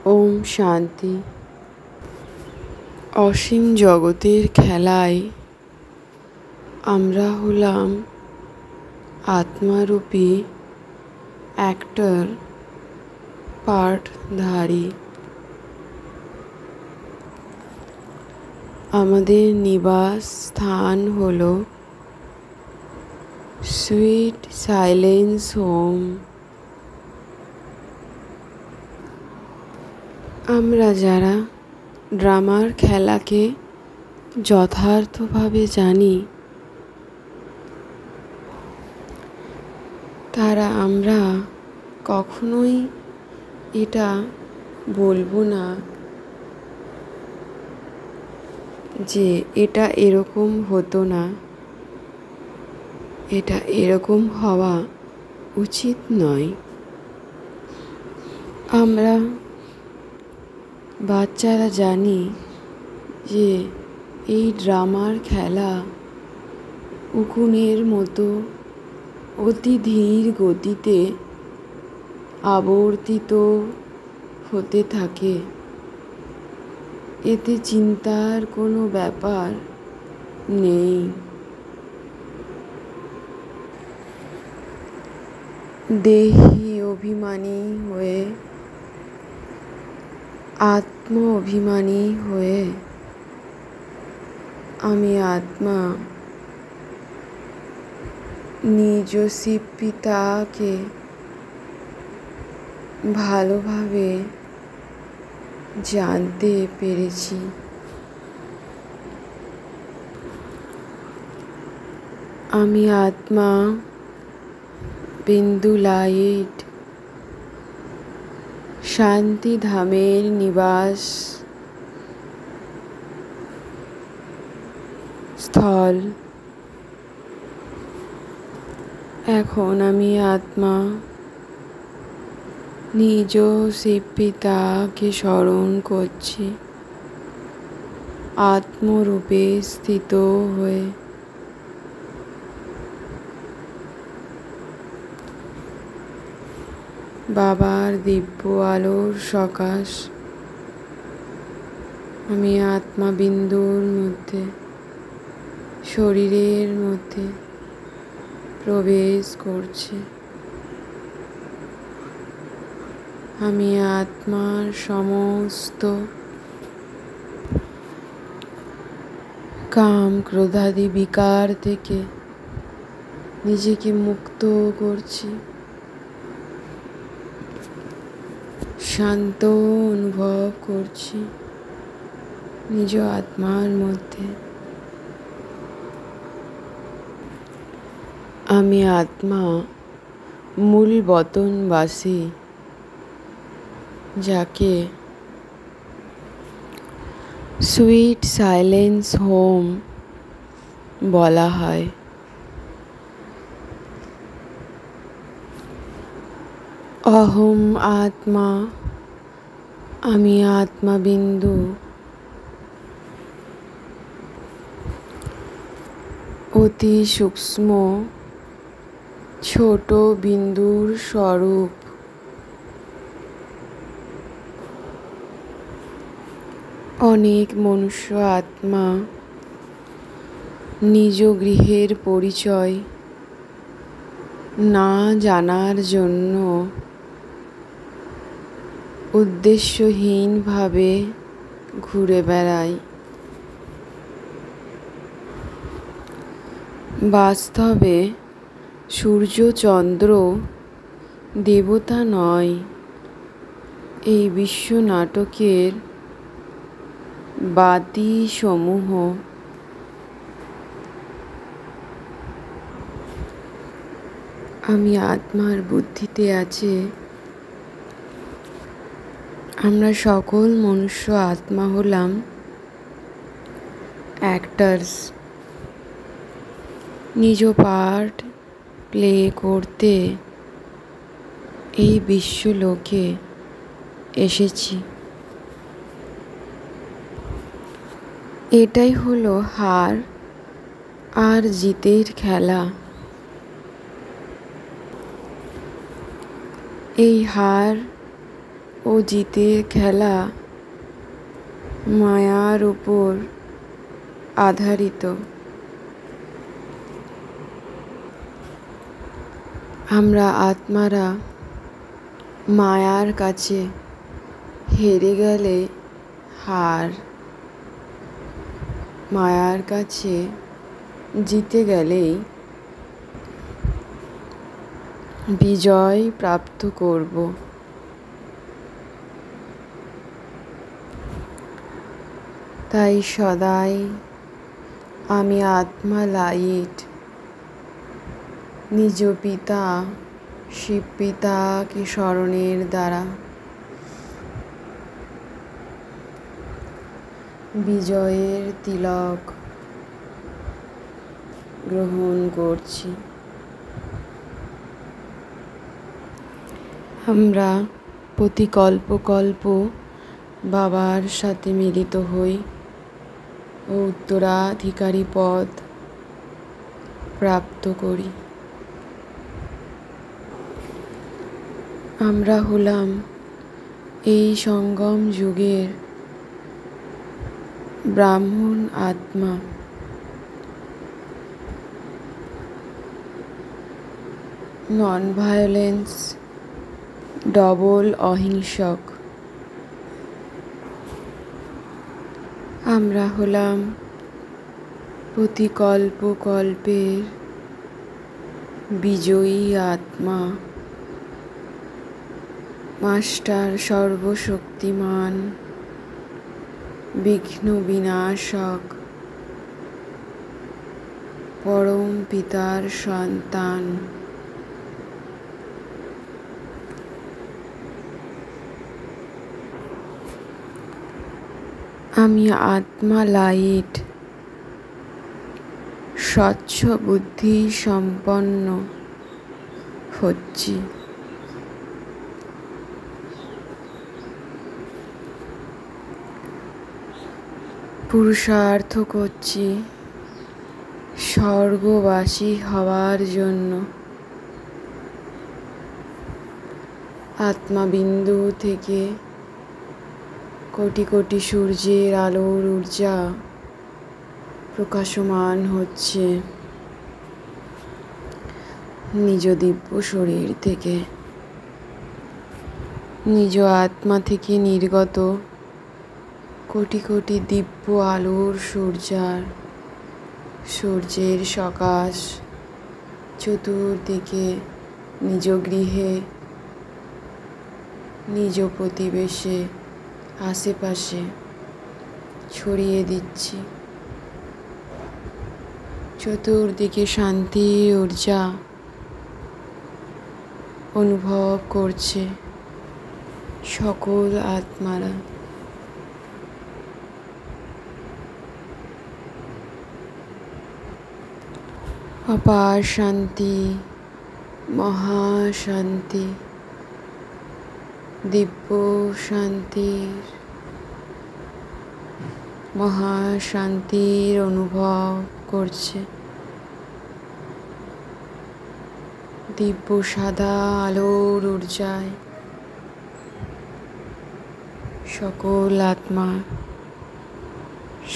ওম শান্তি। অসীম জগতের খেলায় আমরা হলাম আত্মারূপী অ্যাক্টর, পার্টধারী। আমাদের নিবাস স্থান হল সুইট সাইলেন্স হোম। আমরা যারা ড্রামার খেলাকে যথার্থভাবে জানি, তারা আমরা কখনোই এটা বলবো না যে এটা এরকম হতো না, এটা এরকম হওয়া উচিত নয়। আমরা বাচ্চারা জানি যে এই ড্রামার খেলা উকুনের মতো অতি ধীর গতিতে আবর্তিত হতে থাকে। এতে চিন্তার কোনো ব্যাপার নেই। দেহি অভিমানী হয়ে, আত্ম অভিমানী হয়ে আমি আত্মা নিজ শিব পিতাকে ভালোভাবে জানতে পেরেছি। আমি আত্মা বিন্দু লাইট শান্তিধামের নিবাস স্থল। এখন আমি আত্মা নিজ শিব পিতাকে স্মরণ করছি, আত্মরূপে স্থিত হয়ে। বাবার দিব্য আলোর সকাশ আমি আত্মা বিন্দুর মধ্যে, শরীরের মধ্যে প্রবেশ করছি। আমি আত্মার সমস্ত কাম ক্রোধাদি বিকার থেকে নিজেকে মুক্ত করছি, শান্ত অনুভব করছি নিজ আত্মার মধ্যে। আমি আত্মা মূল বতনবাসী, যাকে সুইট সাইলেন্স হোম বলা হয়। অহম আত্মা, আমি আত্মা বিন্দু অতি সূক্ষ্ম ছোট বিন্দুর স্বরূপ। অনেক মনুষ্য আত্মা নিজ গৃহের পরিচয় না জানার জন্য উদ্দেশ্যহীনভাবে ঘুরে বেড়ায়। বাস্তবে সূর্য চন্দ্র দেবতা নয়, এই বিশ্ব নাটকের বাতি সমূহ। আমি আত্মার বুদ্ধিতে আছে। আমরা সকল মনুষ্য আত্মা হলাম অ্যাক্টার্স। নিজ পার্ট প্লে করতে এই বিশ্বলোকে এসেছি। এটাই হলো হার আর জিতের খেলা। এই হার ও জিতের খেলা মায়ার উপর আধারিত। আমরা আত্মারা মায়ার কাছে হেরে গেলে হার, মায়ার কাছে জিতে গেলেই বিজয় প্রাপ্ত করব। তাই সদাই আমি আত্মা লাইট নিজ পিতা শিব পিতাকে স্মরণের দ্বারা বিজয়ের তিলক গ্রহণ করছি। আমরা প্রতি কল্প বাবার সাথে মিলিত হই ও উত্তরাধিকারী পদ প্রাপ্ত করি। আমরা হলাম এই সঙ্গম যুগের ব্রাহ্মণ আত্মা। নন ভায়োলেন্স, ডবল অহিংসক। আমরা হলাম প্রতি কল্পের বিজয়ী আত্মা। মাস্টার সর্বশক্তিমান, বিঘ্ন বিনাশক, পরম পিতার সন্তান। আমি আত্মা লাইট স্বচ্ছ বুদ্ধি সম্পন্ন হচ্ছি। পুরুষার্থ করছি স্বর্গবাসী হওয়ার জন্য। আত্মাবিন্দু থেকে কোটি কোটি সূর্যের আলোর ঊর্জা প্রকাশমান হচ্ছে নিজ দিব্য শরীর থেকে। নিজ আত্মা থেকে নির্গত কোটি কোটি দিব্য আলোর সূর্যের সকাশ চতুর্দিকে নিজ গৃহে, নিজ প্রতিবেশে, আশেপাশে ছড়িয়ে দিচ্ছি। চতুর্দিকে শান্তির ঊর্জা অনুভব করছে সকল আত্মারা। অপার শান্তি, মহাশান্তি, দিব্য শান্তির মহাশান্তির অনুভব করছে। দিব্য সাদা আলোর ঊর্জায় সকল আত্মা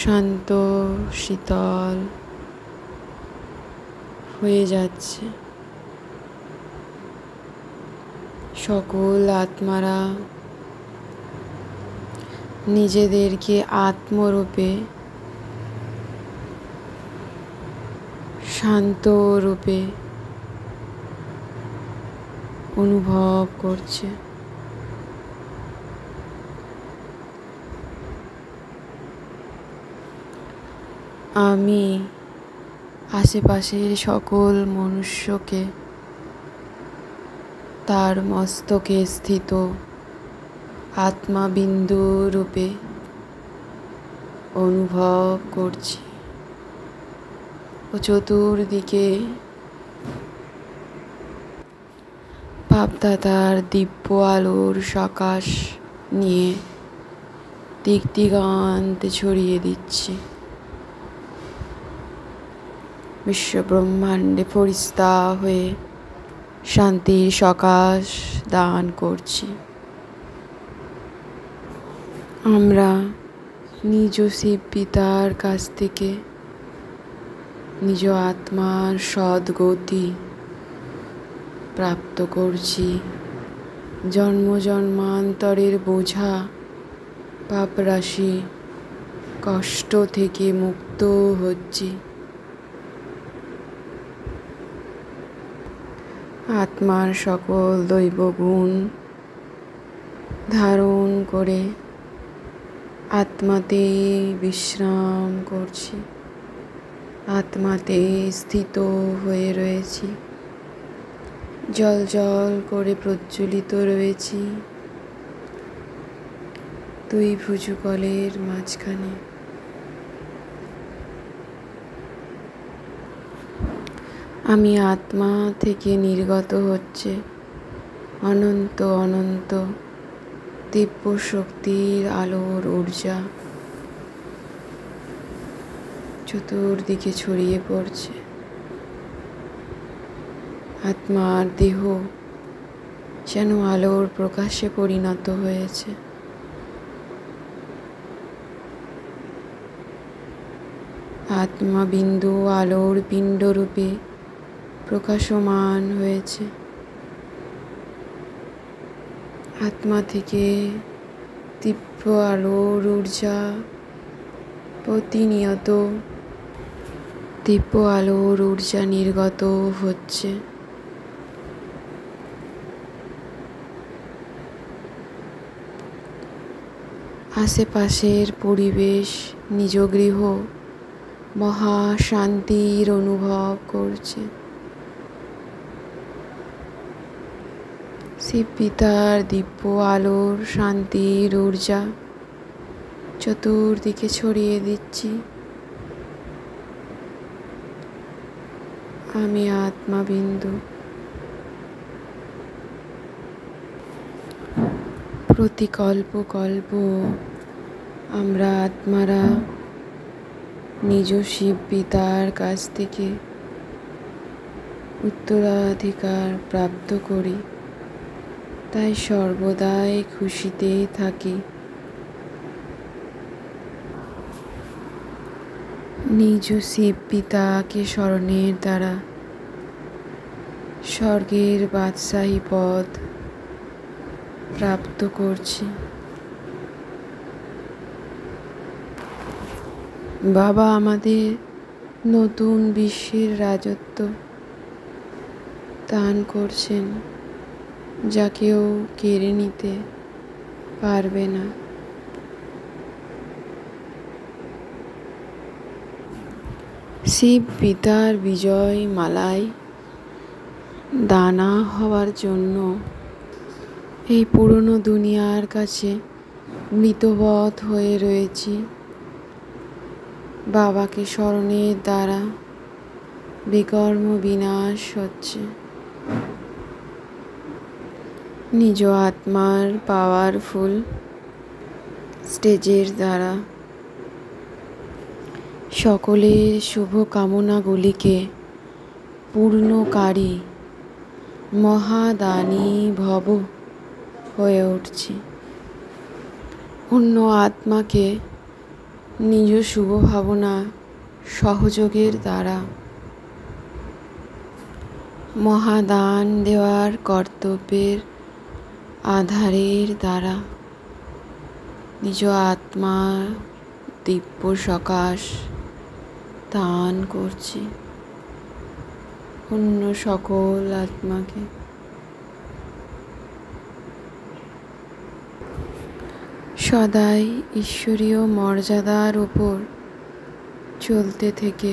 শান্ত শীতল হয়ে যাচ্ছে। সকল আত্মারা নিজেদেরকে আত্মরূপে শান্ত রূপে অনুভব করছে। আমি আশেপাশের সকল মনুষ্যকে তার মস্তকে স্থিত আত্মাবিন্দু রূপে অনুভব করছি ও চতুর্দিকে বাপদাদার দিব্য আলোর সকাশ নিয়ে দিক দিগন্তে ছড়িয়ে দিচ্ছি। বিশ্ব ব্রহ্মাণ্ডে ফরিস্তা হয়ে শান্তির সকাশ দান করছি। আমরা নিজ শিব পিতার কাছ থেকে নিজ আত্মার সদ্গতি প্রাপ্ত করছি। জন্ম জন্মান্তরের বোঝা পাপ রাশি কষ্ট থেকে মুক্ত হচ্ছি। আত্মার সকল দৈব গুণ ধারণ করে আত্মাতে বিশ্রাম করছি, আত্মাতে স্থিত হয়ে রয়েছি, জল জল করে প্রজ্বলিত রয়েছি দুই ভুজুকলের মাঝখানে। আমি আত্মা থেকে নির্গত হচ্ছে অনন্ত অনন্ত দিব্য শক্তির আলোর ঊর্জা চতুর্দিকে ছড়িয়ে পড়ছে। আত্মার দেহ যেন আলোর প্রকাশে পরিণত হয়েছে। আত্মা বিন্দু আলোর পিণ্ডরূপে প্রকাশমান হয়েছে। আত্মা থেকে দিব্য আলোর ঊর্জা প্রতিনিয়ত দিব্য আলোর ঊর্জা নির্গত হচ্ছে। আশেপাশের পরিবেশ নিজ গৃহ মহা শান্তির অনুভব করছে। শিব পিতার দিব্য আলোর শান্তির ঊর্জা চতুর্দিকে ছড়িয়ে দিচ্ছি। আমি আত্মা বিন্দু প্রতি কল্প কল্প আমরা আত্মারা নিজ শিব পিতার কাছ থেকে উত্তরাধিকার প্রাপ্ত করি, তাই সর্বদাই খুশিতে থাকি। নিজ শিব পিতাকে স্মরণের দ্বারা স্বর্গের বাদশাহী পদ প্রাপ্ত করছি। বাবা আমাদের নতুন বিশ্বের রাজত্ব দান করছেন, যা কেউ কেড়ে নিতে পারবে না। শিব পিতার বিজয় মালায় দানা হওয়ার জন্য এই পুরনো দুনিয়ার কাছে মৃতবৎ হয়ে রয়েছি। বাবাকে স্মরণের দ্বারা বিকর্ম বিনাশ হচ্ছে। নিজ আত্মার পাওয়ারফুল স্টেজের দ্বারা সকলের শুভ কামনাগুলিকে পূর্ণকারী মহাদানী ভব হয়ে উঠছি। অন্য আত্মাকে নিজ শুভ ভাবনা সহযোগের দ্বারা মহাদান দেওয়ার কর্তব্যের আধারের দ্বারা নিজ আত্মা দিব্য সকাশ দান করছি অন্য সকল আত্মাকে। সদাই ঈশ্বরীয় মর্যাদার উপর চলতে থেকে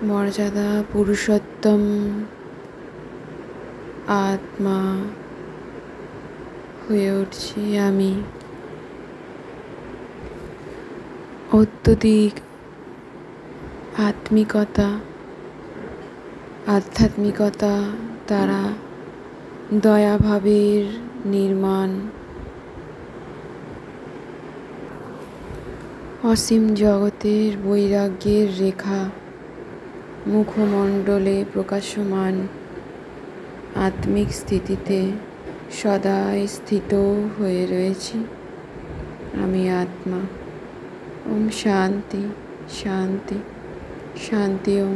মর্যাদা পুরুষোত্তম আত্মা হয়ে উঠছি আমি। অত্যধিক আধ্যাত্মিকতা দ্বারা দয়াভাবের নির্মাণ অসীম জগতের বৈরাগ্যের রেখা মুখমণ্ডলে প্রকাশমান আত্মিক স্থিতিতে সদাই স্থিত হয়ে রয়েছি। আমি আত্মা। ওম শান্তি শান্তি শান্তি ওম।